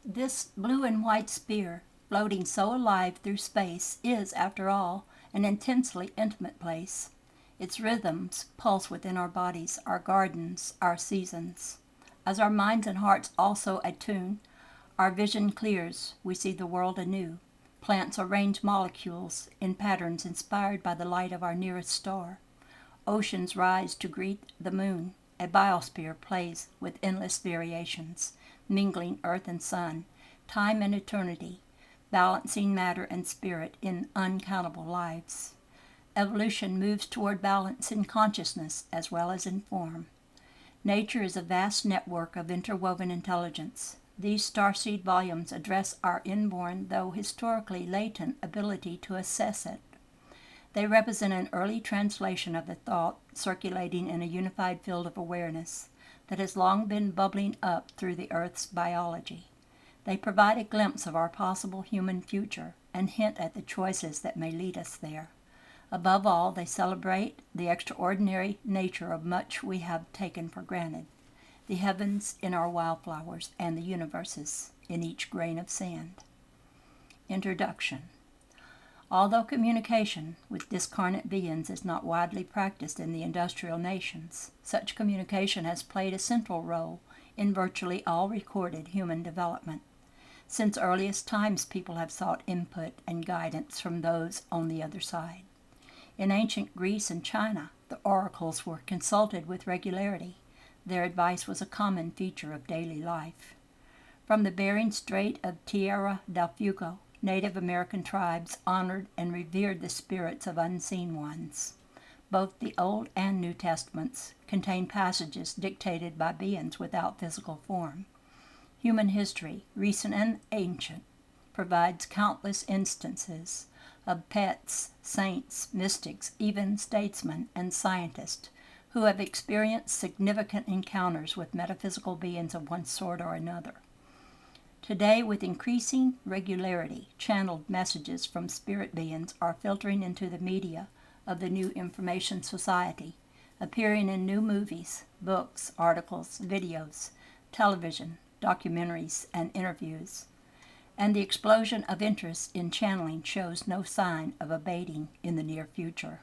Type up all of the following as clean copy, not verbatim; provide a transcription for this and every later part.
This blue and white sphere, floating so alive through space, is, after all, an intensely intimate place. Its rhythms pulse within our bodies, our gardens, our seasons. As our minds and hearts also attune, our vision clears, we see the world anew. Plants arrange molecules in patterns inspired by the light of our nearest star. Oceans rise to greet the moon. A biosphere plays with endless variations, mingling earth and sun, time and eternity, balancing matter and spirit in uncountable lives. Evolution moves toward balance in consciousness as well as in form. Nature is a vast network of interwoven intelligence. These starseed volumes address our inborn, though historically latent, ability to assess it. They represent an early translation of the thought circulating in a unified field of awareness that has long been bubbling up through the Earth's biology. They provide a glimpse of our possible human future and hint at the choices that may lead us there. Above all, they celebrate the extraordinary nature of much we have taken for granted, the heavens in our wildflowers and the universes in each grain of sand. Introduction. Although communication with discarnate beings is not widely practiced in the industrial nations, such communication has played a central role in virtually all recorded human development. Since earliest times, people have sought input and guidance from those on the other side. In ancient Greece and China, the oracles were consulted with regularity. Their advice was a common feature of daily life. From the Bering Strait of Tierra del Fuego, Native American tribes honored and revered the spirits of unseen ones. Both the Old and New Testaments contain passages dictated by beings without physical form. Human history, recent and ancient, provides countless instances of pets, saints, mystics, even statesmen and scientists who have experienced significant encounters with metaphysical beings of one sort or another. Today, with increasing regularity, channeled messages from spirit beings are filtering into the media of the new information society, appearing in new movies, books, articles, videos, television, documentaries, and interviews. And the explosion of interest in channeling shows no sign of abating in the near future.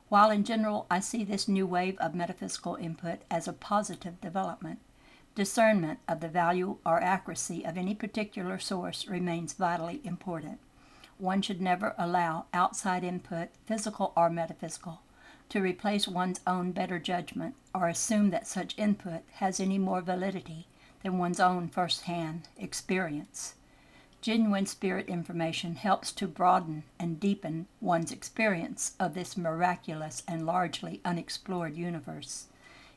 While in general I see this new wave of metaphysical input as a positive development, discernment of the value or accuracy of any particular source remains vitally important. One should never allow outside input, physical or metaphysical, to replace one's own better judgment or assume that such input has any more validity than one's own first-hand experience. Genuine spirit information helps to broaden and deepen one's experience of this miraculous and largely unexplored universe.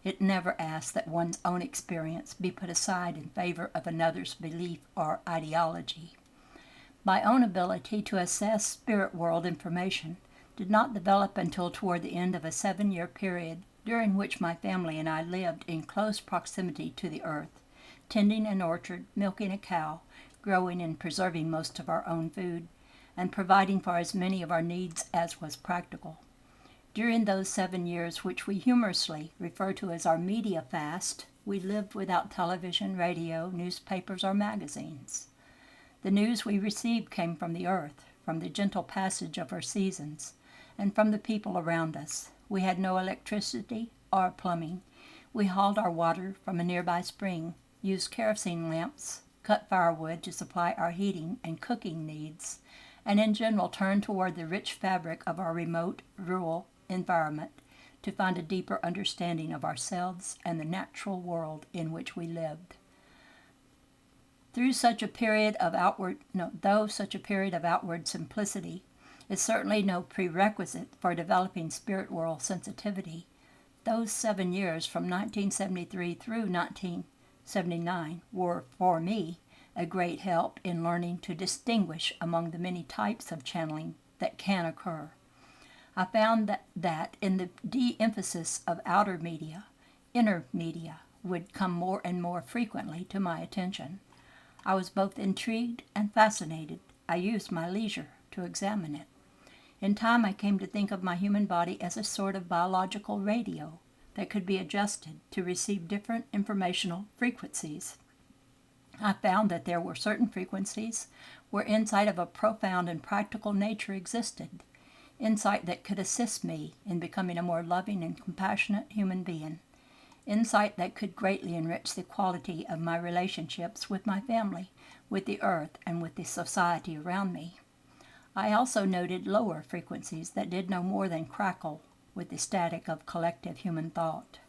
It never asks that one's own experience be put aside in favor of another's belief or ideology. My own ability to assess spirit world information did not develop until toward the end of a 7-year period during which my family and I lived in close proximity to the earth, tending an orchard, milking a cow, growing and preserving most of our own food, and providing for as many of our needs as was practical. During those 7 years, which we humorously refer to as our media fast, we lived without television, radio, newspapers, or magazines. The news we received came from the earth, from the gentle passage of her seasons, and from the people around us. We had no electricity or plumbing. We hauled our water from a nearby spring, used kerosene lamps, cut firewood to supply our heating and cooking needs, and in general turned toward the rich fabric of our remote, rural environment to find a deeper understanding of ourselves and the natural world in which we lived. Though such a period of outward simplicity is certainly no prerequisite for developing spirit world sensitivity, those 7 years from 1973 through 1979 were, for me, a great help in learning to distinguish among the many types of channeling that can occur. I found that in the de-emphasis of outer media, inner media would come more and more frequently to my attention. I was both intrigued and fascinated. I used my leisure to examine it. In time, I came to think of my human body as a sort of biological radio that could be adjusted to receive different informational frequencies. I found that there were certain frequencies where insight of a profound and practical nature existed, insight that could assist me in becoming a more loving and compassionate human being, insight that could greatly enrich the quality of my relationships with my family, with the earth, and with the society around me. I also noted lower frequencies that did no more than crackle with the static of collective human thought.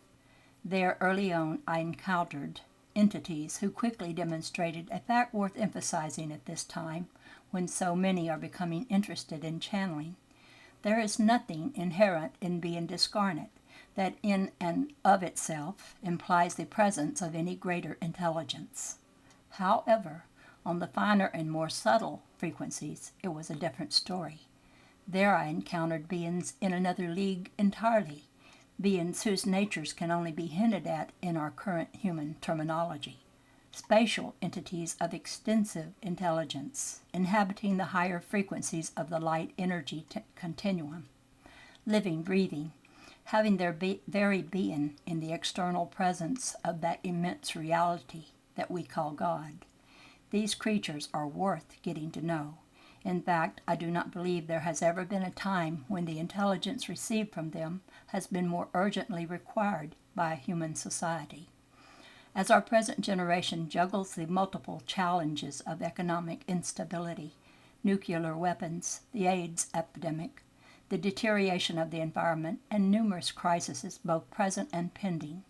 There early on I encountered entities who quickly demonstrated a fact worth emphasizing at this time when so many are becoming interested in channeling. There is nothing inherent in being discarnate that in and of itself implies the presence of any greater intelligence. However, on the finer and more subtle frequencies, it was a different story. There I encountered beings in another league entirely, beings whose natures can only be hinted at in our current human terminology. Spatial entities of extensive intelligence, inhabiting the higher frequencies of the light energy continuum, living, breathing, having their very being in the external presence of that immense reality that we call God. These creatures are worth getting to know. In fact, I do not believe there has ever been a time when the intelligence received from them has been more urgently required by a human society. As our present generation juggles the multiple challenges of economic instability, nuclear weapons, the AIDS epidemic, the deterioration of the environment, and numerous crises both present and pending,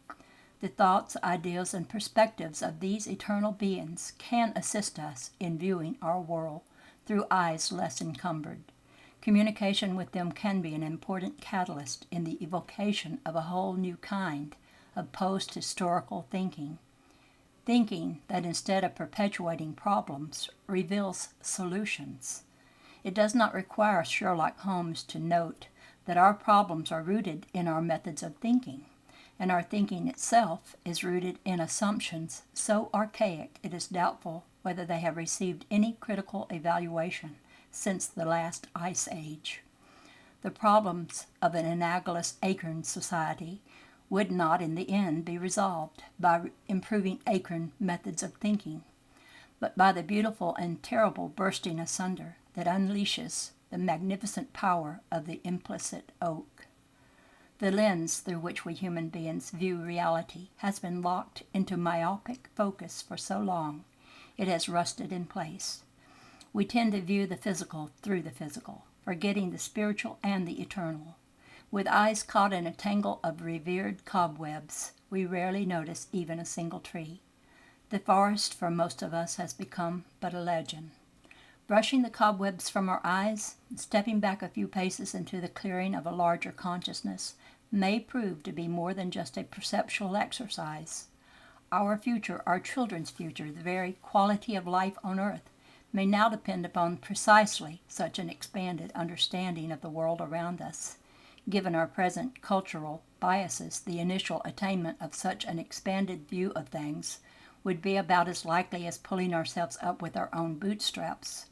the thoughts, ideas, and perspectives of these eternal beings can assist us in viewing our world through eyes less encumbered. Communication with them can be an important catalyst in the evocation of a whole new kind of post-historical thinking that instead of perpetuating problems, reveals solutions. It does not require Sherlock Holmes to note that our problems are rooted in our methods of thinking, and our thinking itself is rooted in assumptions so archaic it is doubtful whether they have received any critical evaluation since the last ice age. The problems of an analogous acorn society would not in the end be resolved by improving acorn methods of thinking, but by the beautiful and terrible bursting asunder that unleashes the magnificent power of the implicit oak. The lens through which we human beings view reality has been locked into myopic focus for so long it has rusted in place. We tend to view the physical through the physical, forgetting the spiritual and the eternal. With eyes caught in a tangle of revered cobwebs, we rarely notice even a single tree. The forest for most of us has become but a legend. Brushing the cobwebs from our eyes, stepping back a few paces into the clearing of a larger consciousness, may prove to be more than just a perceptual exercise. Our future, our children's future, the very quality of life on earth, may now depend upon precisely such an expanded understanding of the world around us. Given our present cultural biases, the initial attainment of such an expanded view of things would be about as likely as pulling ourselves up with our own bootstraps,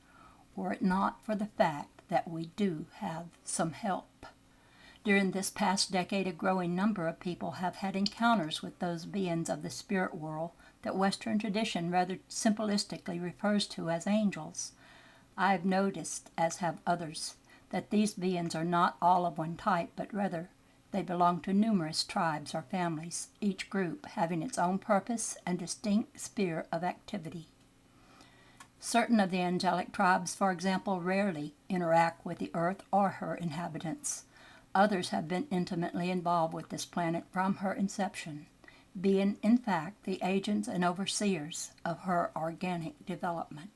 were it not for the fact that we do have some help. During this past decade, a growing number of people have had encounters with those beings of the spirit world that Western tradition rather simplistically refers to as angels. I have noticed, as have others, that these beings are not all of one type, but rather they belong to numerous tribes or families, each group having its own purpose and distinct sphere of activity. Certain of the angelic tribes, for example, rarely interact with the earth or her inhabitants. Others have been intimately involved with this planet from her inception, being, in fact, the agents and overseers of her organic development.